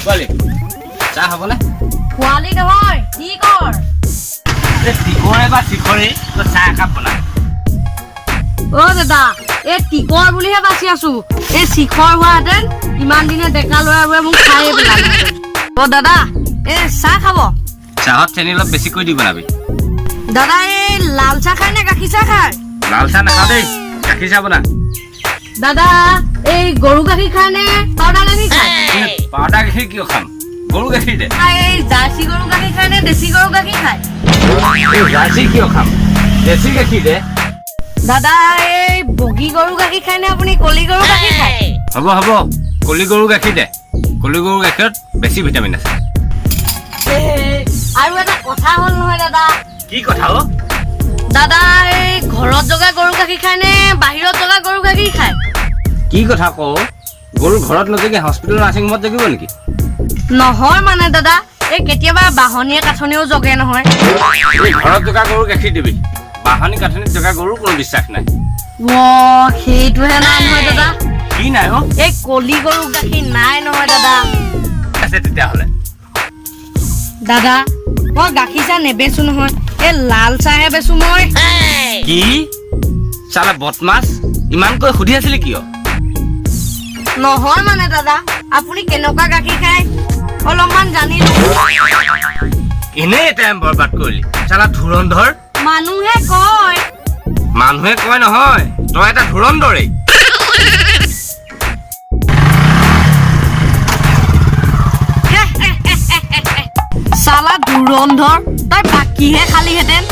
Quali. Cha habo na? Quali নহয়, Tikor. Tikore ba Tikore to cha kap bana. ও দাদা এই টিকৰ বুলিহে বাছি আছো এই শিখৰ হোৱাহেঁতেন ইমান দিনে ডেকা ল'ৰাবোৰে মোক খায়ে পেলালে ও দাদা এই চাহ খাব চাহত চেনি অলপ বেছি কৈ দি বনাবি দাদা এই লাল চাহ খায় নে গাখীৰ চাহ খায় লাল চাহ নাখাওঁ দেই গাখীৰ চাহ বনা দাদা এই গৰু গাখীৰ খায় নে পাউডাৰ গাখীৰ খায় পাউডাৰ গাখীৰ কিয় খাম গৰু গাখীৰ দে এই জাৰ্চি গৰু গাখীৰ খায় নে দেশী গৰু গাখীৰ খায় জাৰ্চি কিয় খাম দেশী গাখীৰ দে দাদা এই বগী গৰু গাখীৰ খায় নে আপুনি কলি গৰু গাখীৰ খায় হ'ব হ'ব কলি গৰু গাখীৰ দে কলি গৰু গাখীৰত বেছি ভিটামিন আছে আৰু এটা কথা হ'ল নহয় দাদা কি কথা ও দাদা এই ঘৰত জগা গৰু গাখীৰ খায় নে বাহিৰত জগা গৰু গাখীৰ খায় কি কথা কও গৰু ঘৰত নজগে হস্পিটেল নাৰ্ছিং হোমত জগিব নেকি নহয় মানে দাদা এই কেতিয়াবা বাহনীয়ে কাঠনিও জগে নহয় এই ঘৰত জগা গৰু গাখীৰ দিবি বাহনী কাঠনিত জগা গৰু কোনো বিশ্বাস নাই সেইটোহে নাই নহয় দাদা কি নাই ও এই কলি গৰু গাখীৰ নাই নহয় দাদা আছে তেতিয়াহ'লে দাদা মই গাখীৰ চাহ নেবেচো নহয় এই লাল চাহে বেচো মই কি চালা বদমাছ ইমানকৈ সুধি আছিলি কিয় নহয় মানে দাদা আপুনি কেনেকুৱা গাখীৰ খায় অলপমান জানিলো এনেই টাইম বৰবাদ কৰিলি চালা ধুৰন্ধৰ মানুহে কয় নহয় তই এটা ধুৰন্ধৰেই চালা ধুৰন্ধৰ তই বাকীহে খালিহেঁতেন